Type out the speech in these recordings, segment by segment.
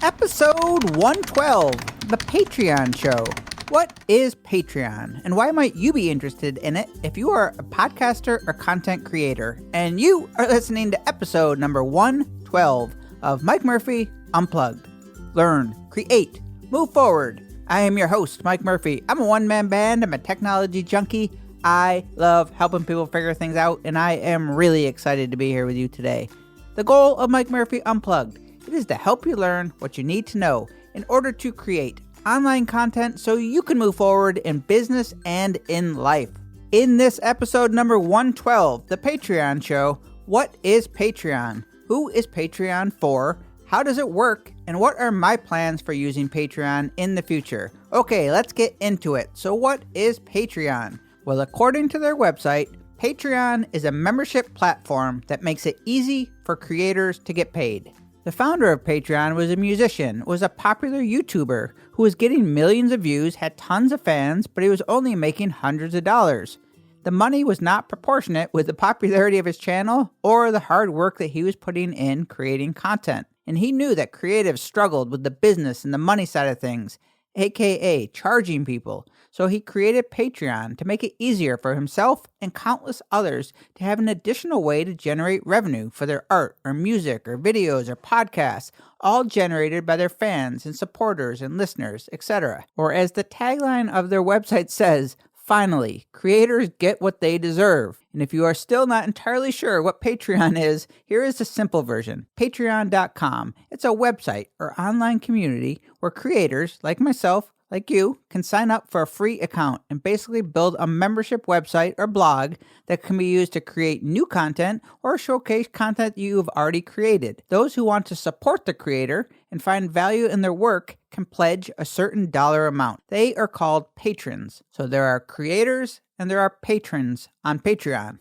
Episode 112, the Patreon Show. What is Patreon, and why might you be interested in it if you are a podcaster or content creator? And you are listening to episode number 112 of Mike Murphy Unplugged. Learn, create, move forward. I am your host, Mike Murphy. I'm a one-man band. I'm a technology junkie. I love helping people figure things out, and I am really excited to be here with you today. The goal of Mike Murphy Unplugged, it is to help you learn what you need to know in order to create online content so you can move forward in business and in life. In this episode number 112, the Patreon Show, what is Patreon? Who is Patreon for? How does it work? And what are my plans for using Patreon in the future? Okay, let's get into it. So what is Patreon? Well, according to their website, Patreon is a membership platform that makes it easy for creators to get paid. The founder of Patreon was a musician, was a popular YouTuber who was getting millions of views, had tons of fans, but he was only making hundreds of dollars. The money was not proportionate with the popularity of his channel or the hard work that he was putting in creating content. And he knew that creatives struggled with the business and the money side of things, aka charging people. So he created Patreon to make it easier for himself and countless others to have an additional way to generate revenue for their art or music or videos or podcasts, all generated by their fans and supporters and listeners, etc. Or as the tagline of their website says, finally, creators get what they deserve. And if you are still not entirely sure what Patreon is, here is the simple version. Patreon.com. It's a website or online community where creators, like myself, like you, can sign up for a free account and basically build a membership website or blog that can be used to create new content or showcase content you've already created. Those who want to support the creator and find value in their work can pledge a certain dollar amount. They are called patrons. So there are creators and there are patrons on Patreon.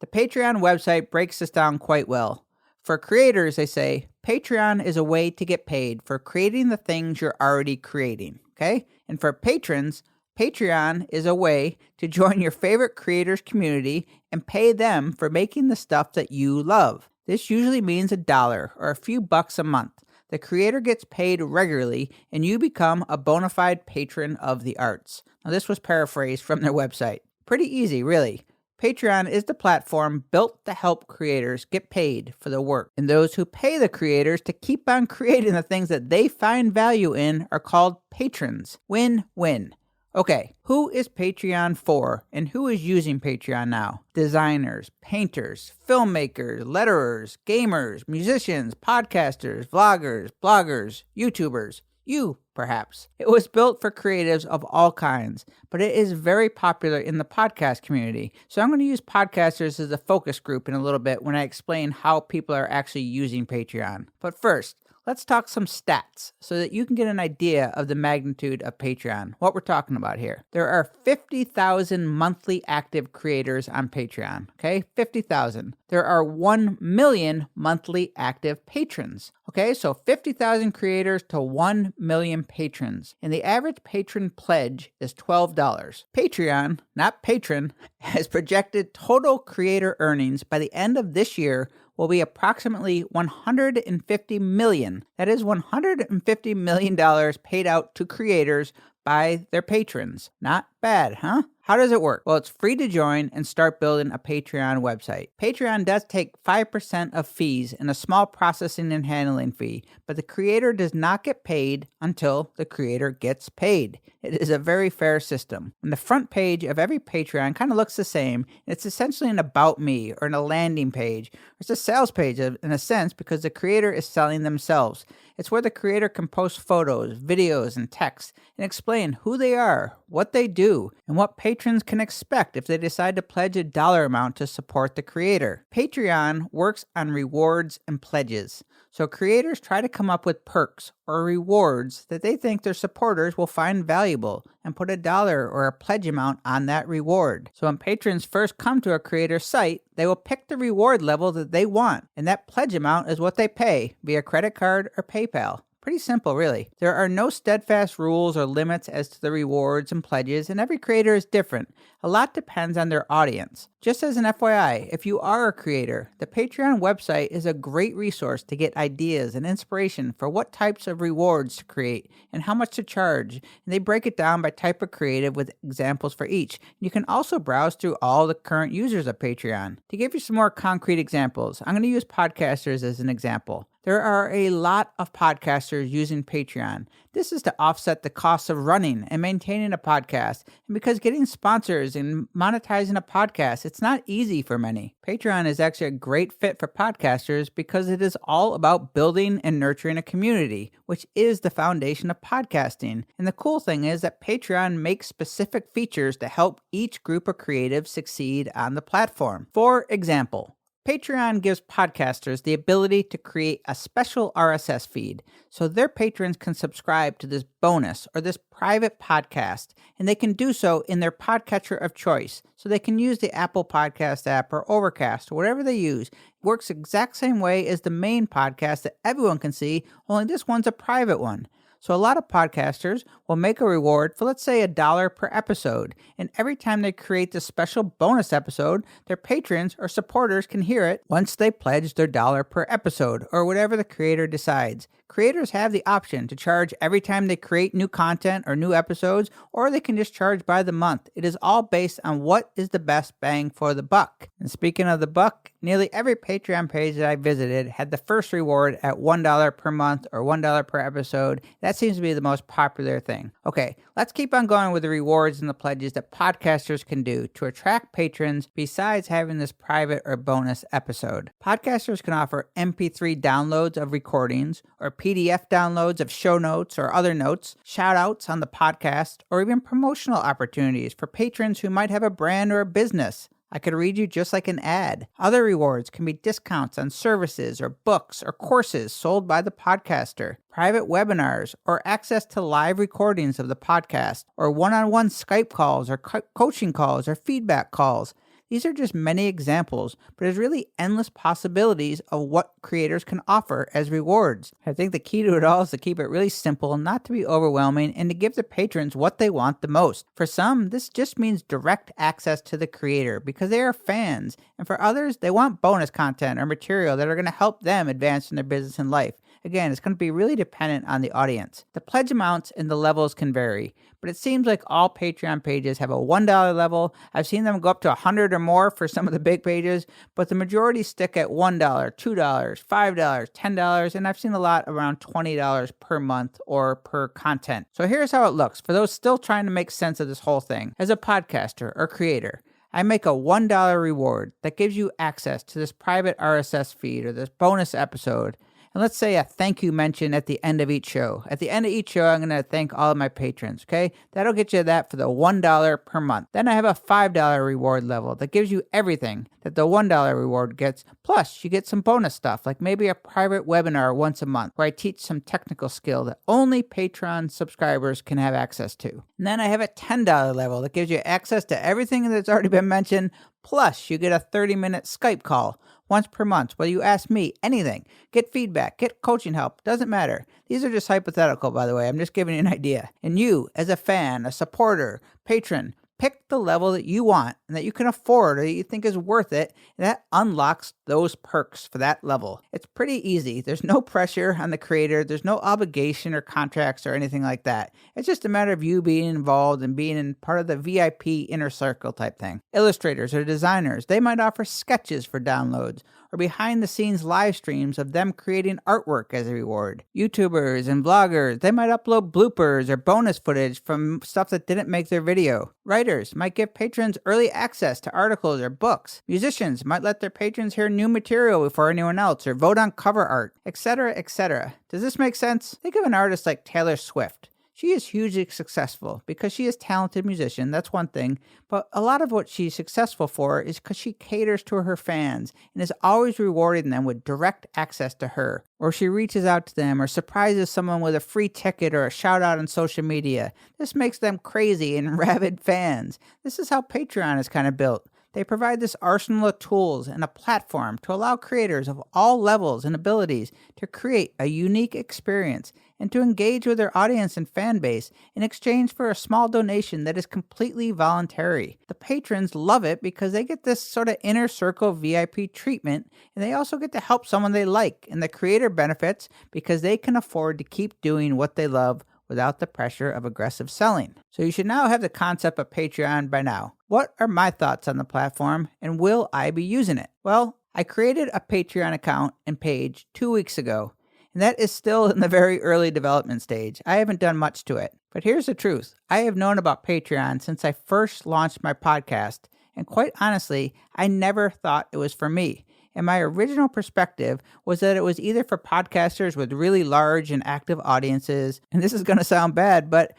The Patreon website breaks this down quite well. For creators, they say, Patreon is a way to get paid for creating the things you're already creating. Okay? And for patrons, Patreon is a way to join your favorite creators community and pay them for making the stuff that you love. This usually means $1 or a few bucks a month. The creator gets paid regularly and you become a bona fide patron of the arts. Now, this was paraphrased from their website. Pretty easy, really. Patreon is the platform built to help creators get paid for the work. And those who pay the creators to keep on creating the things that they find value in are called patrons. Win-win. Okay, who is Patreon for and who is using Patreon now? Designers, painters, filmmakers, letterers, gamers, musicians, podcasters, vloggers, bloggers, YouTubers. You, perhaps. It was built for creatives of all kinds, but it is very popular in the podcast community. So I'm going to use podcasters as a focus group in a little bit when I explain how people are actually using Patreon. But first, let's talk some stats so that you can get an idea of the magnitude of Patreon, what we're talking about here. There are 50,000 monthly active creators on Patreon, okay? 50,000. There are 1 million monthly active patrons, okay? So 50,000 creators to 1 million patrons. And the average patron pledge is $12. Patreon, not patron, has projected total creator earnings by the end of this year will be approximately $150 million. That is $150 million paid out to creators by their patrons. Not bad, huh? How does it work? Well, it's free to join and start building a Patreon website. Patreon does take 5% of fees and a small processing and handling fee, but the creator does not get paid until the creator gets paid. It is a very fair system. And the front page of every Patreon kind of looks the same. It's essentially an about me or a landing page. It's a sales page in a sense because the creator is selling themselves. It's where the creator can post photos, videos, and text and explain who they are, what they do, and what patrons can expect if they decide to pledge a dollar amount to support the creator. Patreon works on rewards and pledges. So creators try to come up with perks or rewards that they think their supporters will find valuable and put a dollar or a pledge amount on that reward. So when patrons first come to a creator's site, they will pick the reward level that they want, and that pledge amount is what they pay via credit card or PayPal. Pretty simple, really. There are no steadfast rules or limits as to the rewards and pledges, and every creator is different. A lot depends on their audience. Just as an FYI, if you are a creator, the Patreon website is a great resource to get ideas and inspiration for what types of rewards to create and how much to charge. And they break it down by type of creative with examples for each. You can also browse through all the current users of Patreon. To give you some more concrete examples, I'm going to use podcasters as an example. There are a lot of podcasters using Patreon. This is to offset the costs of running and maintaining a podcast, and because getting sponsors and monetizing a podcast, it's not easy for many. Patreon is actually a great fit for podcasters because it is all about building and nurturing a community, which is the foundation of podcasting. And the cool thing is that Patreon makes specific features to help each group of creatives succeed on the platform. For example, Patreon gives podcasters the ability to create a special RSS feed so their patrons can subscribe to this bonus or this private podcast, and they can do so in their podcatcher of choice. So they can use the Apple Podcast app or Overcast or whatever they use. It works exact same way as the main podcast that everyone can see, only this one's a private one. So a lot of podcasters will make a reward for, let's say, $1 per episode. And every time they create this special bonus episode, their patrons or supporters can hear it once they pledge their $1 per episode or whatever the creator decides. Creators have the option to charge every time they create new content or new episodes, or they can just charge by the month. It is all based on what is the best bang for the buck. And speaking of the buck, nearly every Patreon page that I visited had the first reward at $1 per month or $1 per episode. That seems to be the most popular thing. Okay, let's keep on going with the rewards and the pledges that podcasters can do to attract patrons besides having this private or bonus episode. Podcasters can offer MP3 downloads of recordings or PDF downloads of show notes or other notes, shout outs on the podcast, or even promotional opportunities for patrons who might have a brand or a business. I could read you just like an ad. Other rewards can be discounts on services or books or courses sold by the podcaster, private webinars, or access to live recordings of the podcast, or one-on-one Skype calls or coaching calls or feedback calls. These are just many examples, but there's really endless possibilities of what creators can offer as rewards. I think the key to it all is to keep it really simple, not to be overwhelming, and to give the patrons what they want the most. For some, this just means direct access to the creator because they are fans, and for others, they want bonus content or material that are going to help them advance in their business and life. Again, it's going to be really dependent on the audience. The pledge amounts and the levels can vary, but it seems like all Patreon pages have a $1 level. I've seen them go up to 100 or more for some of the big pages, but the majority stick at $1, $2, $5, $10, and I've seen a lot around $20 per month or per content. So here's how it looks for those still trying to make sense of this whole thing. As a podcaster or creator, I make a $1 reward that gives you access to this private RSS feed or this bonus episode. And let's say a thank you mention at the end of each show. At the end of each show, I'm going to thank all of my patrons, okay? That'll get you that for the $1 per month. Then I have a $5 reward level that gives you everything that the $1 reward gets. Plus, you get some bonus stuff, like maybe a private webinar once a month where I teach some technical skill that only Patreon subscribers can have access to. And then I have a $10 level that gives you access to everything that's already been mentioned. Plus, you get a 30-minute Skype call once per month where you ask me anything, get feedback, get coaching help, doesn't matter. These are just hypothetical, by the way. I'm just giving you an idea. And you, as a fan, a supporter, patron, pick the level that you want and that you can afford or that you think is worth it, and that unlocks those perks for that level. It's pretty easy. There's no pressure on the creator. There's no obligation or contracts or anything like that. It's just a matter of you being involved and being in part of the VIP inner circle type thing. Illustrators or designers, they might offer sketches for downloads or behind the scenes live streams of them creating artwork as a reward. YouTubers and vloggers, they might upload bloopers or bonus footage from stuff that didn't make their video. Writers might give patrons early access to articles or books. Musicians might let their patrons hear new material before anyone else or vote on cover art, etc., etc. Does this make sense? Think of an artist like Taylor Swift. She is hugely successful because she is a talented musician, that's one thing, but a lot of what she's successful for is because she caters to her fans and is always rewarding them with direct access to her, or she reaches out to them or surprises someone with a free ticket or a shout out on social media. This makes them crazy and rabid fans. This is how Patreon is kind of built. They provide this arsenal of tools and a platform to allow creators of all levels and abilities to create a unique experience and to engage with their audience and fan base in exchange for a small donation that is completely voluntary. The patrons love it because they get this sort of inner circle VIP treatment, and they also get to help someone they like, and the creator benefits because they can afford to keep doing what they love without the pressure of aggressive selling. So you should now have the concept of Patreon by now. What are my thoughts on the platform, and will I be using it? Well, I created a Patreon account and page 2 weeks ago, and that is still in the very early development stage. I haven't done much to it. But here's the truth. I have known about Patreon since I first launched my podcast, and quite honestly, I never thought it was for me. And my original perspective was that it was either for podcasters with really large and active audiences, and this is going to sound bad, but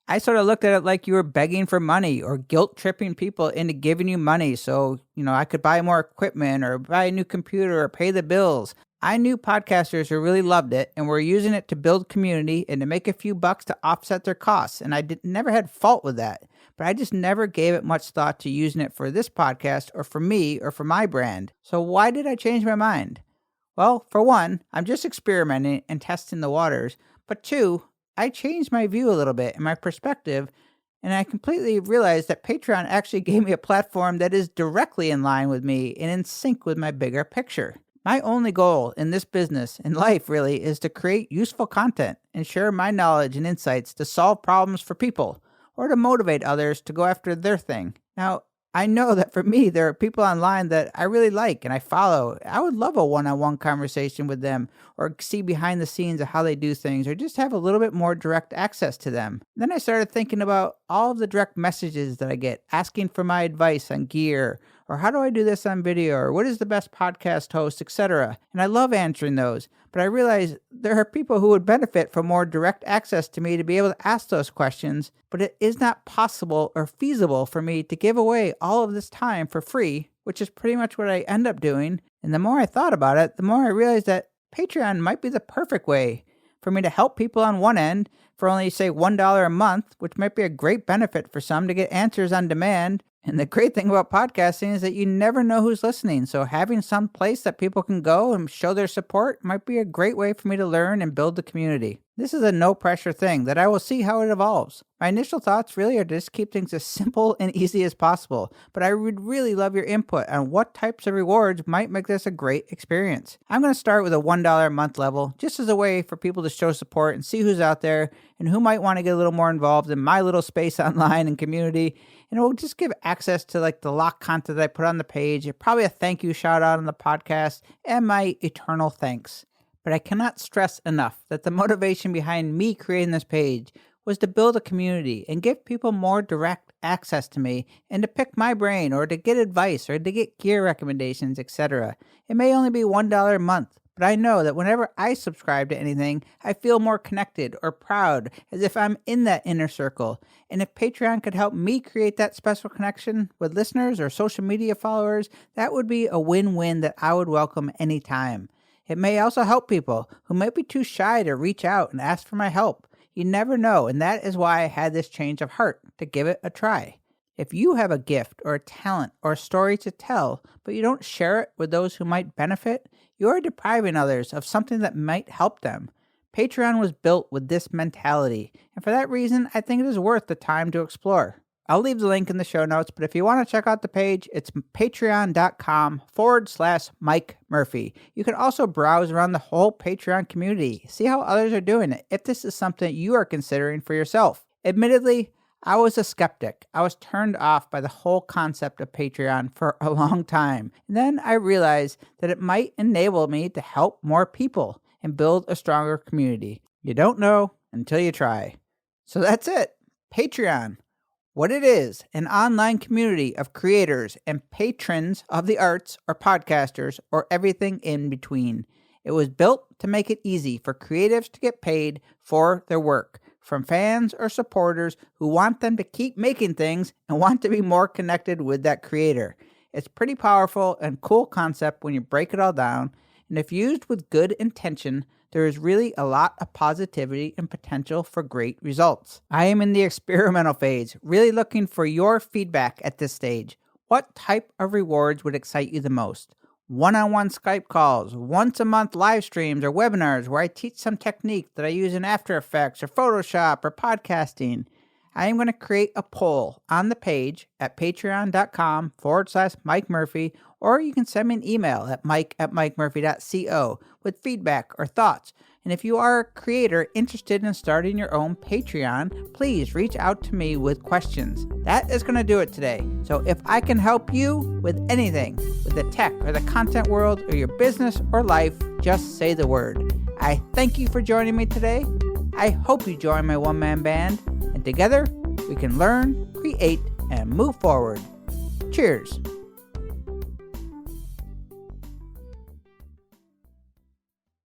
I sort of looked at it like you were begging for money or guilt-tripping people into giving you money so, I could buy more equipment or buy a new computer or pay the bills. I knew podcasters who really loved it and were using it to build community and to make a few bucks to offset their costs, and I never had fault with that. But I just never gave it much thought to using it for this podcast or for me or for my brand. So why did I change my mind? Well, for one, I'm just experimenting and testing the waters. But two, I changed my view a little bit and my perspective, and I completely realized that Patreon actually gave me a platform that is directly in line with me and in sync with my bigger picture. My only goal in this business and life really is to create useful content and share my knowledge and insights to solve problems for people, or to motivate others to go after their thing. Now, I know that for me, there are people online that I really like and I follow. I would love a one-on-one conversation with them, or see behind the scenes of how they do things, or just have a little bit more direct access to them. Then I started thinking about all of the direct messages that I get asking for my advice on gear, or how do I do this on video, or what is the best podcast host, etc. And I love answering those, but I realize there are people who would benefit from more direct access to me to be able to ask those questions, but it is not possible or feasible for me to give away all of this time for free, which is pretty much what I end up doing. And the more I thought about it, the more I realized that Patreon might be the perfect way for me to help people on one end for only, say, $1 a month, which might be a great benefit for some to get answers on demand. And the great thing about podcasting is that you never know who's listening. So having some place that people can go and show their support might be a great way for me to learn and build the community. This is a no pressure thing that I will see how it evolves. My initial thoughts really are to just keep things as simple and easy as possible, but I would really love your input on what types of rewards might make this a great experience. I'm going to start with a $1 a month level, just as a way for people to show support and see who's out there and who might want to get a little more involved in my little space online and community. And it will just give access to the locked content that I put on the page, probably a thank you shout out on the podcast, and my eternal thanks. But I cannot stress enough that the motivation behind me creating this page was to build a community and give people more direct access to me and to pick my brain or to get advice or to get gear recommendations, etc. It may only be $1 a month, but I know that whenever I subscribe to anything, I feel more connected or proud, as if I'm in that inner circle. And if Patreon could help me create that special connection with listeners or social media followers, that would be a win-win that I would welcome anytime. It may also help people who might be too shy to reach out and ask for my help. You never know, and that is why I had this change of heart to give it a try. If you have a gift or a talent or a story to tell, but you don't share it with those who might benefit, you are depriving others of something that might help them. Patreon was built with this mentality, and for that reason, I think it is worth the time to explore. I'll leave the link in the show notes, but if you want to check out the page, it's patreon.com/Mike Murphy. You can also browse around the whole Patreon community, see how others are doing it, if this is something you are considering for yourself. Admittedly, I was a skeptic. I was turned off by the whole concept of Patreon for a long time. And then I realized that it might enable me to help more people and build a stronger community. You don't know until you try. So that's it. Patreon. What it is, an online community of creators and patrons of the arts or podcasters or everything in between. It was built to make it easy for creatives to get paid for their work from fans or supporters who want them to keep making things and want to be more connected with that creator. It's pretty powerful and cool concept when you break it all down, and if used with good intention, there is really a lot of positivity and potential for great results. I am in the experimental phase, really looking for your feedback at this stage. What type of rewards would excite you the most? One-on-one Skype calls, once-a-month live streams or webinars where I teach some technique that I use in After Effects or Photoshop or podcasting. I am going to create a poll on the page at patreon.com/Mike Murphy, or you can send me an email at mike@mikemurphy.co with feedback or thoughts. And if you are a creator interested in starting your own Patreon, please reach out to me with questions. That is going to do it today. So if I can help you with anything, with the tech or the content world or your business or life, just say the word. I thank you for joining me today. I hope you join my one-man band, and together we can learn, create, and move forward. Cheers.